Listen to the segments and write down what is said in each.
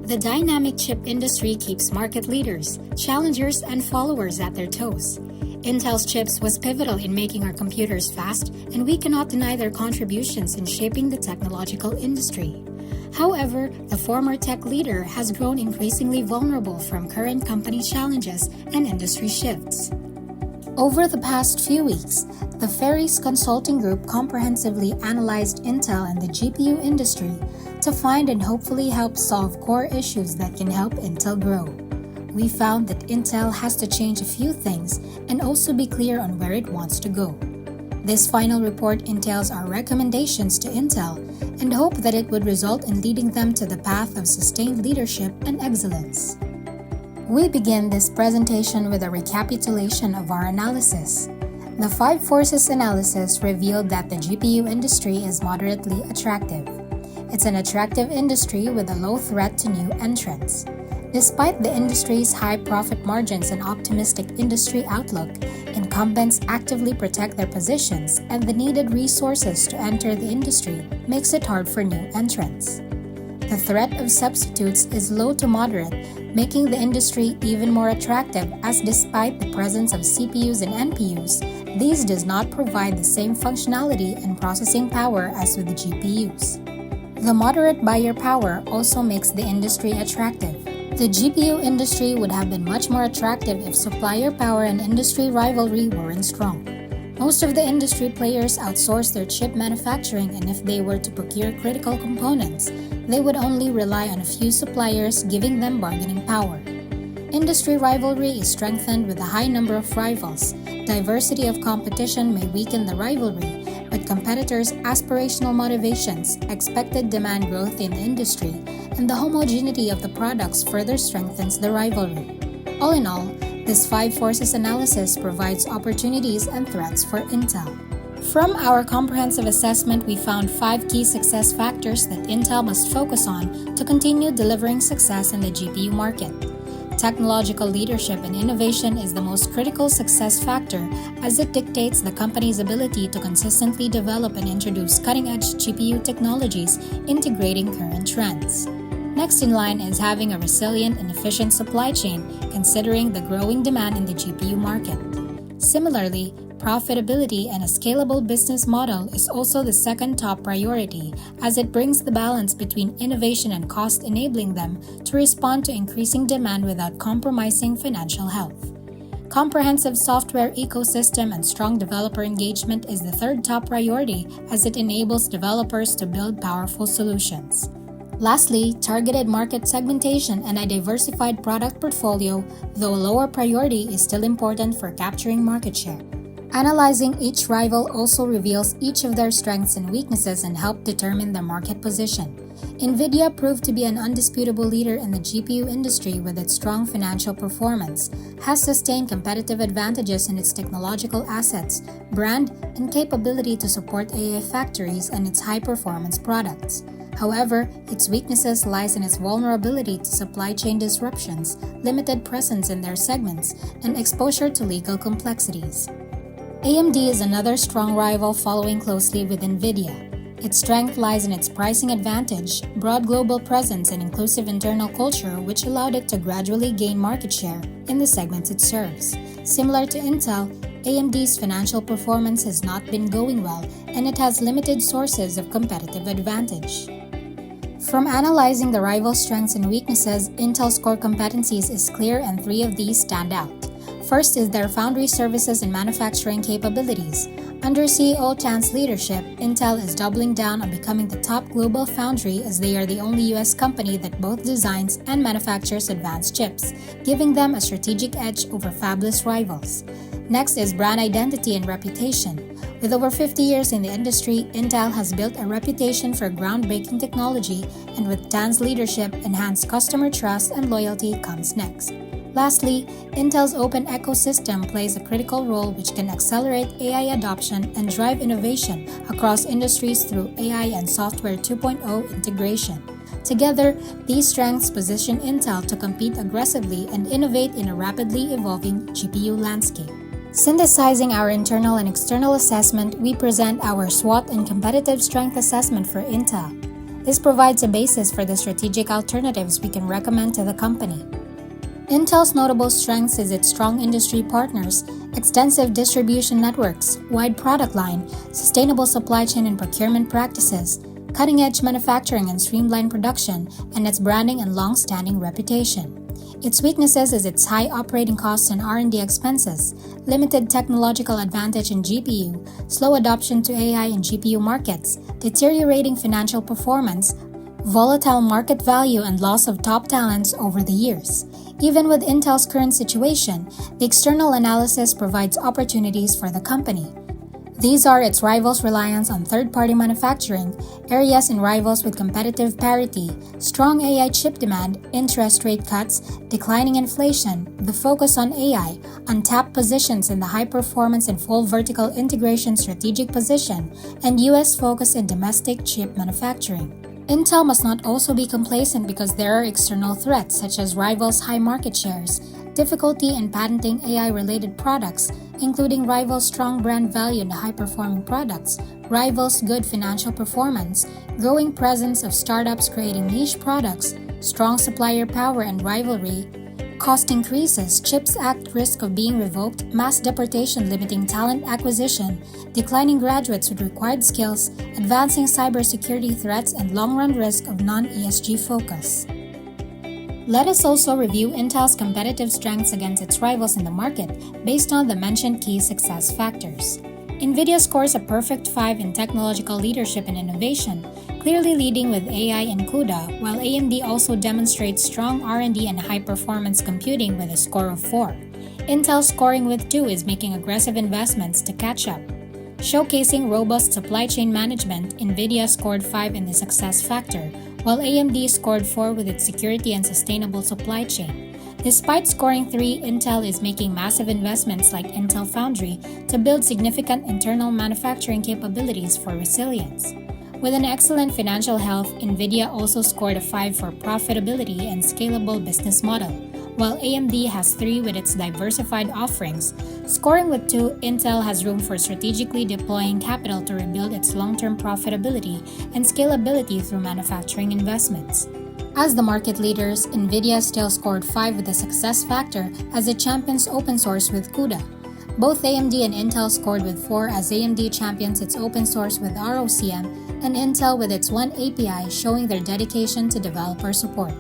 The dynamic chip industry keeps market leaders, challengers, and followers at their toes. Intel's chips was pivotal in making our computers fast, and we cannot deny their contributions in shaping the technological industry. However, the former tech leader has grown increasingly vulnerable from current company challenges and industry shifts. Over the past few weeks, the Fairies consulting group comprehensively analyzed Intel and the GPU industry to find and hopefully help solve core issues that can help Intel grow. We found that Intel has to change a few things and also be clear on where it wants to go. This final report entails our recommendations to Intel and hope that it would result in leading them to the path of sustained leadership and excellence. We begin this presentation with a recapitulation of our analysis. The 5 forces analysis revealed that the GPU industry is moderately attractive. It's an attractive industry with a low threat to new entrants. Despite the industry's high profit margins and optimistic industry outlook, incumbents actively protect their positions, and the needed resources to enter the industry makes it hard for new entrants. The threat of substitutes is low to moderate, making the industry even more attractive as despite the presence of CPUs and NPUs, these does not provide the same functionality and processing power as with the GPUs. The moderate buyer power also makes the industry attractive. The GPU industry would have been much more attractive if supplier power and industry rivalry weren't strong. Most of the industry players outsource their chip manufacturing, and if they were to procure critical components, they would only rely on a few suppliers, giving them bargaining power. Industry rivalry is strengthened with a high number of rivals. Diversity of competition may weaken the rivalry, but competitors' aspirational motivations, expected demand growth in the industry, and the homogeneity of the products further strengthens the rivalry. All in all, this 5 forces analysis provides opportunities and threats for Intel. From our comprehensive assessment, we found 5 key success factors that Intel must focus on to continue delivering success in the GPU market. Technological leadership and innovation is the most critical success factor as it dictates the company's ability to consistently develop and introduce cutting-edge GPU technologies integrating current trends. Next in line is having a resilient and efficient supply chain, considering the growing demand in the GPU market. Similarly, profitability and a scalable business model is also the second top priority, as it brings the balance between innovation and cost, enabling them to respond to increasing demand without compromising financial health. Comprehensive software ecosystem and strong developer engagement is the third top priority, as it enables developers to build powerful solutions. Lastly, targeted market segmentation and a diversified product portfolio, though a lower priority, is still important for capturing market share. Analyzing each rival also reveals each of their strengths and weaknesses and help determine their market position. NVIDIA proved to be an undisputable leader in the GPU industry with its strong financial performance, has sustained competitive advantages in its technological assets, brand, and capability to support AI factories and its high-performance products. However, its weaknesses lies in its vulnerability to supply chain disruptions, limited presence in their segments, and exposure to legal complexities. AMD is another strong rival following closely with NVIDIA. Its strength lies in its pricing advantage, broad global presence, and inclusive internal culture, which allowed it to gradually gain market share in the segments it serves. Similar to Intel, AMD's financial performance has not been going well, and it has limited sources of competitive advantage. From analyzing the rival strengths and weaknesses, Intel's core competencies is clear, and 3 of these stand out. First is their foundry services and manufacturing capabilities. Under CEO Chan's leadership, Intel is doubling down on becoming the top global foundry, as they are the only US company that both designs and manufactures advanced chips, giving them a strategic edge over fabless rivals. Next is brand identity and reputation. With over 50 years in the industry, Intel has built a reputation for groundbreaking technology, and with Tan's leadership, enhanced customer trust and loyalty comes next. Lastly, Intel's open ecosystem plays a critical role, which can accelerate AI adoption and drive innovation across industries through AI and Software 2.0 integration. Together, these strengths position Intel to compete aggressively and innovate in a rapidly evolving GPU landscape. Synthesizing our internal and external assessment, we present our SWOT and competitive strength assessment for Intel. This provides a basis for the strategic alternatives we can recommend to the company. Intel's notable strengths is its strong industry partners, extensive distribution networks, wide product line, sustainable supply chain and procurement practices, cutting-edge manufacturing and streamlined production, and its branding and long-standing reputation. Its weaknesses is its high operating costs and R&D expenses, limited technological advantage in GPU, slow adoption to AI in GPU markets, deteriorating financial performance, volatile market value, and loss of top talents over the years. Even with Intel's current situation, the external analysis provides opportunities for the company. These are its rivals' reliance on third-party manufacturing, areas in rivals with competitive parity, strong AI chip demand, interest rate cuts, declining inflation, the focus on AI, untapped positions in the high-performance and full vertical integration strategic position, and U.S. focus in domestic chip manufacturing. Intel must not also be complacent because there are external threats such as rivals' high market shares, difficulty in patenting AI-related products, including rivals' strong brand value in high-performing products, rivals' good financial performance, growing presence of startups creating niche products, strong supplier power and rivalry, cost increases, CHIPS Act risk of being revoked, mass deportation limiting talent acquisition, declining graduates with required skills, advancing cybersecurity threats, and long-run risk of non-ESG focus. Let us also review Intel's competitive strengths against its rivals in the market based on the mentioned key success factors. NVIDIA scores a perfect 5 in technological leadership and innovation, clearly leading with AI and CUDA, while AMD also demonstrates strong R&D and high-performance computing with a score of 4. Intel scoring with 2 is making aggressive investments to catch up. Showcasing robust supply chain management, NVIDIA scored 5 in the success factor, while AMD scored 4 with its security and sustainable supply chain. Despite scoring 3, Intel is making massive investments like Intel Foundry to build significant internal manufacturing capabilities for resilience. With an excellent financial health, NVIDIA also scored a 5 for profitability and scalable business model, while AMD has 3 with its diversified offerings. Scoring with 2, Intel has room for strategically deploying capital to rebuild its long-term profitability and scalability through manufacturing investments. As the market leaders, NVIDIA still scored 5 with the success factor as it champions open source with CUDA. Both AMD and Intel scored with 4 as AMD champions its open source with ROCm and Intel with its One API, showing their dedication to developer support.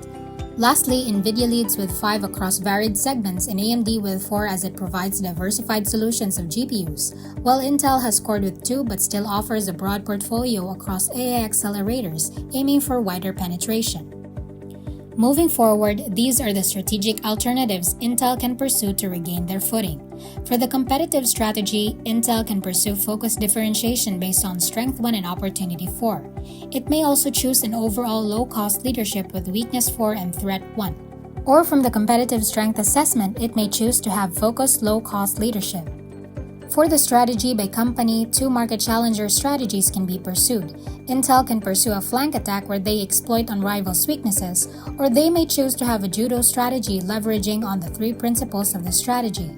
Lastly, NVIDIA leads with 5 across varied segments and AMD with 4 as it provides diversified solutions of GPUs, while Intel has scored with 2 but still offers a broad portfolio across AI accelerators, aiming for wider penetration. Moving forward, these are the strategic alternatives Intel can pursue to regain their footing. For the competitive strategy, Intel can pursue focused differentiation based on Strength 1 and Opportunity 4. It may also choose an overall low-cost leadership with Weakness 4 and Threat 1. Or from the competitive strength assessment, it may choose to have focused low-cost leadership. For the strategy by company, 2 market challenger strategies can be pursued. Intel can pursue a flank attack where they exploit on rivals' weaknesses, or they may choose to have a judo strategy leveraging on the 3 principles of the strategy.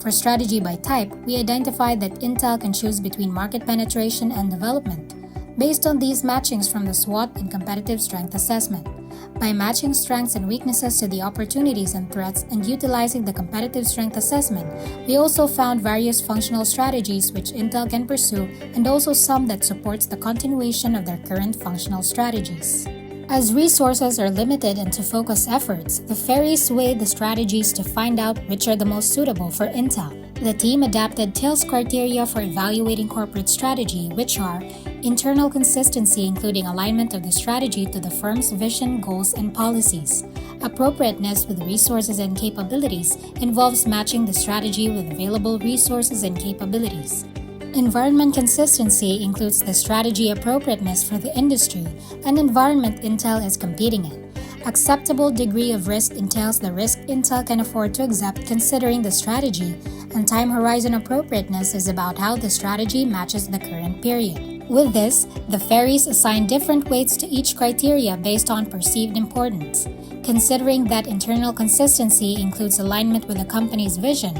For strategy by type, we identified that Intel can choose between market penetration and development, based on these matchings from the SWOT and competitive strength assessment. By matching strengths and weaknesses to the opportunities and threats and utilizing the competitive strength assessment, we also found various functional strategies which Intel can pursue and also some that supports the continuation of their current functional strategies. As resources are limited and to focus efforts, the Fairies weighed the strategies to find out which are the most suitable for Intel. The team adapted TIL's criteria for evaluating corporate strategy, which are internal consistency, including alignment of the strategy to the firm's vision, goals, and policies. Appropriateness with resources and capabilities involves matching the strategy with available resources and capabilities. Environment consistency includes the strategy appropriateness for the industry and environment Intel is competing in. Acceptable degree of risk entails the risk Intel can afford to accept considering the strategy, and time horizon appropriateness is about how the strategy matches the current period. With this, the Fairies assign different weights to each criteria based on perceived importance. Considering that internal consistency includes alignment with the company's vision,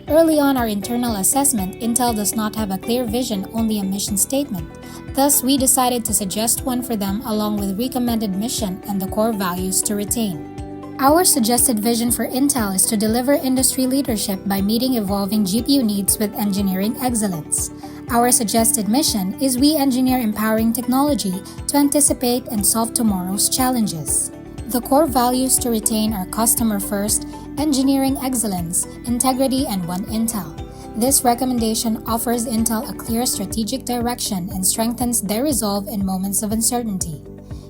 Early on our internal assessment, Intel does not have a clear vision, only a mission statement. Thus, we decided to suggest one for them along with recommended mission and the core values to retain. Our suggested vision for Intel is to deliver industry leadership by meeting evolving GPU needs with engineering excellence. Our suggested mission is we engineer empowering technology to anticipate and solve tomorrow's challenges. The core values to retain are customer first, engineering excellence, integrity, and One Intel. This recommendation offers Intel a clear strategic direction and strengthens their resolve in moments of uncertainty.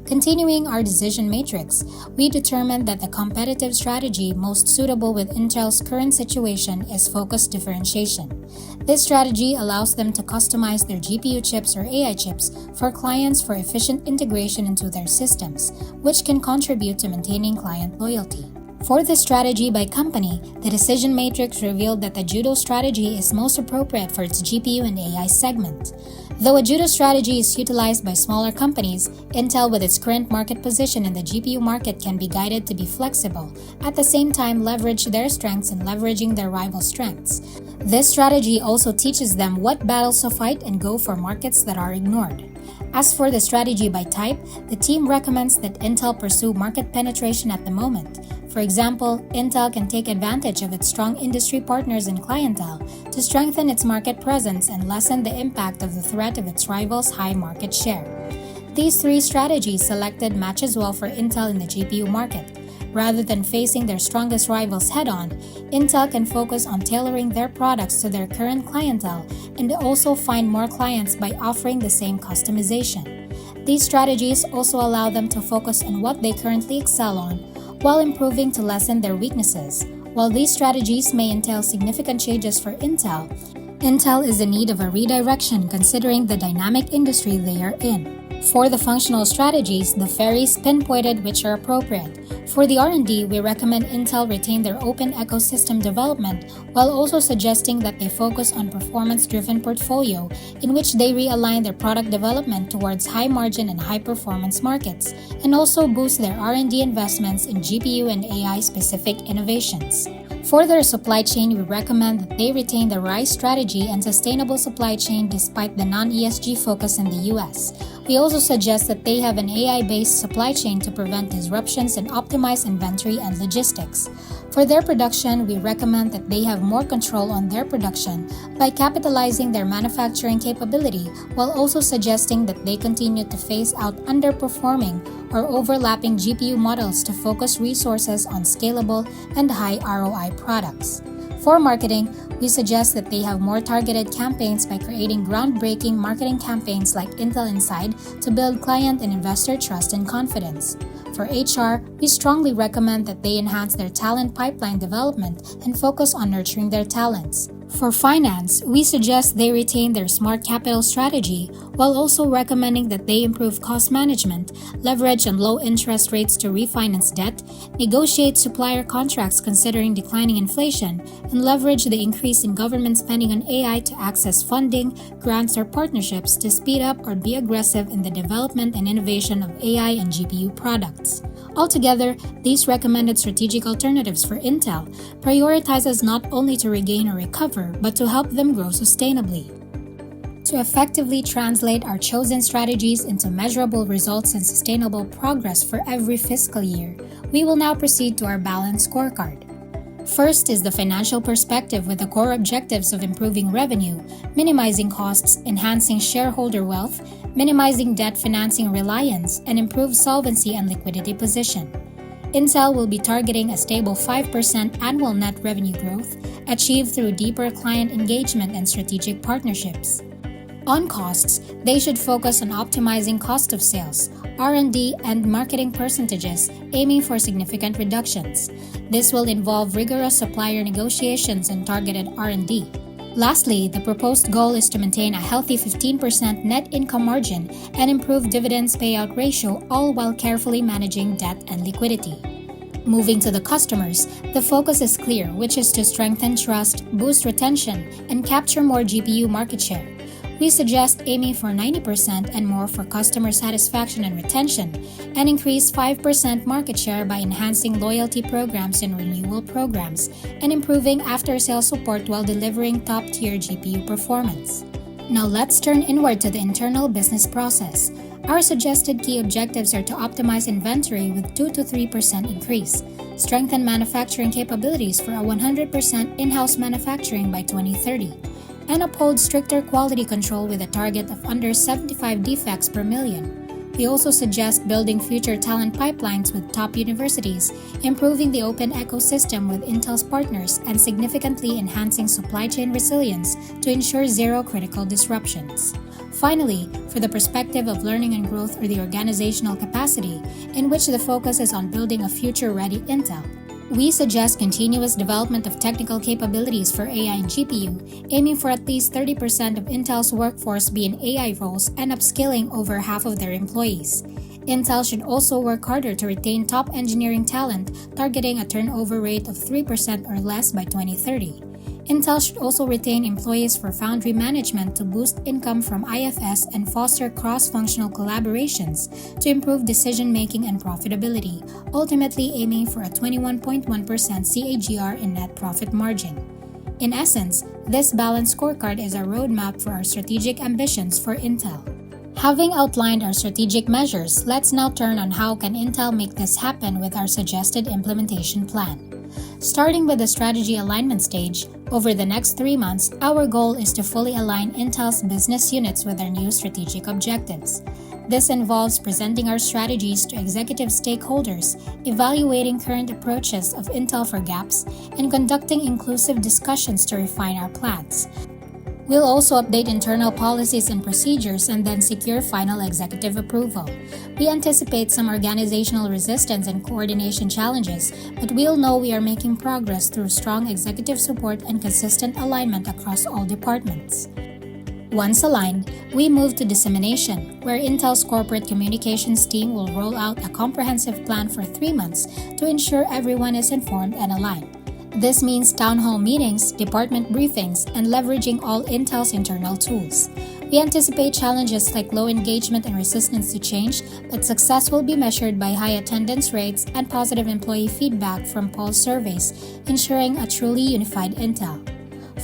Continuing our decision matrix, we determined that the competitive strategy most suitable with Intel's current situation is focused differentiation. This strategy allows them to customize their GPU chips or AI chips for clients for efficient integration into their systems, which can contribute to maintaining client loyalty. For this strategy by company, the decision matrix revealed that the Judo strategy is most appropriate for its GPU and AI segment. Though a Judo strategy is utilized by smaller companies, Intel with its current market position in the GPU market can be guided to be flexible, at the same time leverage their strengths and leveraging their rival strengths. This strategy also teaches them what battles to fight and go for markets that are ignored. As for the strategy by type, the team recommends that Intel pursue market penetration at the moment. For example, Intel can take advantage of its strong industry partners and clientele to strengthen its market presence and lessen the impact of the threat of its rivals' high market share. These three strategies selected matches well for Intel in the GPU market. Rather than facing their strongest rivals head-on, Intel can focus on tailoring their products to their current clientele and also find more clients by offering the same customization. These strategies also allow them to focus on what they currently excel on, while improving to lessen their weaknesses. While these strategies may entail significant changes for Intel, Intel is in need of a redirection considering the dynamic industry they are in. For the functional strategies, the Fairies pinpointed which are appropriate. For the R&D, we recommend Intel retain their open ecosystem development while also suggesting that they focus on performance-driven portfolio in which they realign their product development towards high-margin and high-performance markets and also boost their R&D investments in GPU and AI-specific innovations. For their supply chain, we recommend that they retain the RISE strategy and sustainable supply chain despite the non-ESG focus in the US. We also suggest that they have an AI-based supply chain to prevent disruptions and optimize inventory and logistics. For their production, we recommend that they have more control on their production by capitalizing their manufacturing capability while also suggesting that they continue to phase out underperforming or overlapping GPU models to focus resources on scalable and high ROI products. For marketing, we suggest that they have more targeted campaigns by creating groundbreaking marketing campaigns like Intel Inside to build client and investor trust and confidence. For HR, we strongly recommend that they enhance their talent pipeline development and focus on nurturing their talents. For finance, we suggest they retain their smart capital strategy while also recommending that they improve cost management, leverage on low interest rates to refinance debt, negotiate supplier contracts considering declining inflation, and leverage the increase in government spending on AI to access funding, grants, or partnerships to speed up or be aggressive in the development and innovation of AI and GPU products. Altogether, these recommended strategic alternatives for Intel prioritizes not only to regain or recover, but to help them grow sustainably. To effectively translate our chosen strategies into measurable results and sustainable progress for every fiscal year, we will now proceed to our balanced scorecard. First is the financial perspective with the core objectives of improving revenue, minimizing costs, enhancing shareholder wealth, minimizing debt financing reliance, and improve solvency and liquidity position. Intel will be targeting a stable 5% annual net revenue growth, achieved through deeper client engagement and strategic partnerships. On costs, they should focus on optimizing cost of sales, R&D, and marketing percentages, aiming for significant reductions. This will involve rigorous supplier negotiations and targeted R&D. Lastly, the proposed goal is to maintain a healthy 15% net income margin and improve dividends payout ratio, all while carefully managing debt and liquidity. Moving to the customers, the focus is clear, which is to strengthen trust, boost retention, and capture more GPU market share. We suggest aiming for 90% and more for customer satisfaction and retention, and increase 5% market share by enhancing loyalty programs and renewal programs, and improving after-sales support while delivering top-tier GPU performance. Now let's turn inward to the internal business process. Our suggested key objectives are to optimize inventory with 2 to 3% increase, strengthen manufacturing capabilities for a 100% in-house manufacturing by 2030, and uphold stricter quality control with a target of under 75 defects per million. We also suggest building future talent pipelines with top universities, improving the open ecosystem with Intel's partners, and significantly enhancing supply chain resilience to ensure zero critical disruptions. Finally, for the perspective of learning and growth or the organizational capacity, in which the focus is on building a future-ready Intel, we suggest continuous development of technical capabilities for AI and GPU, aiming for at least 30% of Intel's workforce be in AI roles and upskilling over half of their employees. Intel should also work harder to retain top engineering talent, targeting a turnover rate of 3% or less by 2030. Intel should also retain employees for foundry management to boost income from IFS and foster cross-functional collaborations to improve decision-making and profitability, ultimately aiming for a 21.1% CAGR in net profit margin. In essence, this balanced scorecard is a roadmap for our strategic ambitions for Intel. Having outlined our strategic measures, let's now turn on how can Intel make this happen with our suggested implementation plan. Starting with the strategy alignment stage, over the next 3 months, our goal is to fully align Intel's business units with our new strategic objectives. This involves presenting our strategies to executive stakeholders, evaluating current approaches of Intel for gaps, and conducting inclusive discussions to refine our plans. We'll also update internal policies and procedures and then secure final executive approval. We anticipate some organizational resistance and coordination challenges, but we'll know we are making progress through strong executive support and consistent alignment across all departments. Once aligned, we move to dissemination, where Intel's corporate communications team will roll out a comprehensive plan for 3 months to ensure everyone is informed and aligned. This means town hall meetings, department briefings, and leveraging all Intel's internal tools. We anticipate challenges like low engagement and resistance to change, but success will be measured by high attendance rates and positive employee feedback from pulse surveys, ensuring a truly unified Intel.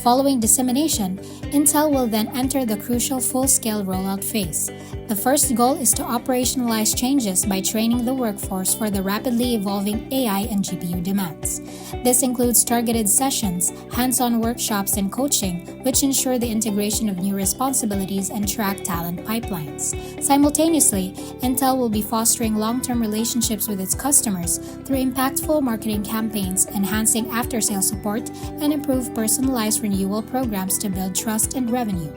Following dissemination, Intel will then enter the crucial full-scale rollout phase. The first goal is to operationalize changes by training the workforce for the rapidly evolving AI and GPU demands. This includes targeted sessions, hands-on workshops, and coaching, which ensure the integration of new responsibilities and track talent pipelines. Simultaneously, Intel will be fostering long-term relationships with its customers through impactful marketing campaigns, enhancing after-sales support, and improve personalized renewal programs to build trust and revenue.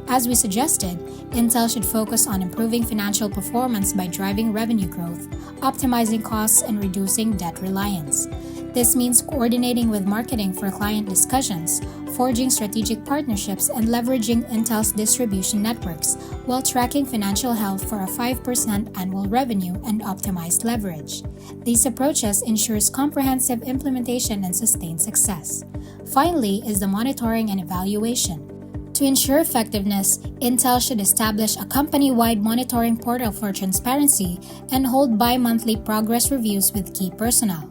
As we suggested, Intel should focus on improving financial performance by driving revenue growth, optimizing costs, and reducing debt reliance. This means coordinating with marketing for client discussions, forging strategic partnerships, and leveraging Intel's distribution networks, while tracking financial health for a 5% annual revenue and optimized leverage. These approaches ensures comprehensive implementation and sustained success. Finally is the monitoring and evaluation. To ensure effectiveness, Intel should establish a company-wide monitoring portal for transparency and hold bi-monthly progress reviews with key personnel.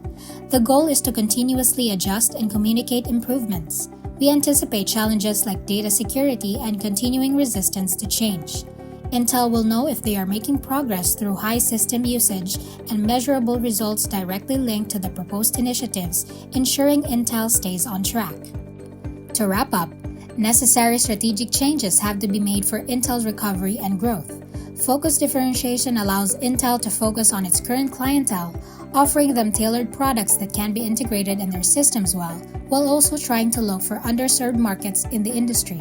The goal is to continuously adjust and communicate improvements. We anticipate challenges like data security and continuing resistance to change. Intel will know if they are making progress through high system usage and measurable results directly linked to the proposed initiatives, ensuring Intel stays on track. To wrap up, necessary strategic changes have to be made for Intel's recovery and growth. Focused differentiation allows Intel to focus on its current clientele, offering them tailored products that can be integrated in their systems well, while also trying to look for underserved markets in the industry.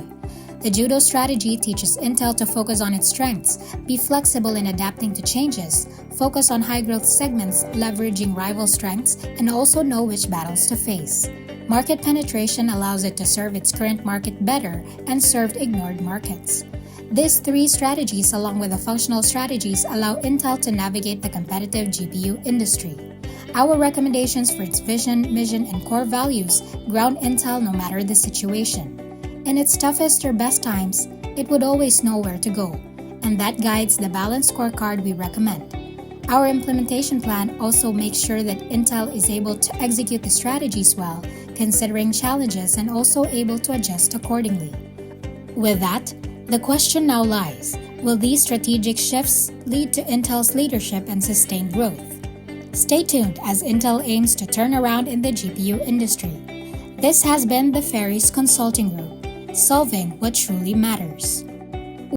The Judo strategy teaches Intel to focus on its strengths, be flexible in adapting to changes, focus on high-growth segments, leveraging rival strengths, and also know which battles to face. Market penetration allows it to serve its current market better and serve ignored markets. These 3 strategies, along with the functional strategies, allow Intel to navigate the competitive GPU industry. Our recommendations for its vision, mission, and core values ground Intel no matter the situation. In its toughest or best times, it would always know where to go, and that guides the balanced scorecard we recommend. Our implementation plan also makes sure that Intel is able to execute the strategies well, considering challenges and also able to adjust accordingly. With that, the question now lies, will these strategic shifts lead to Intel's leadership and sustained growth? Stay tuned as Intel aims to turn around in the GPU industry. This has been the Fairies Consulting Group, solving what truly matters.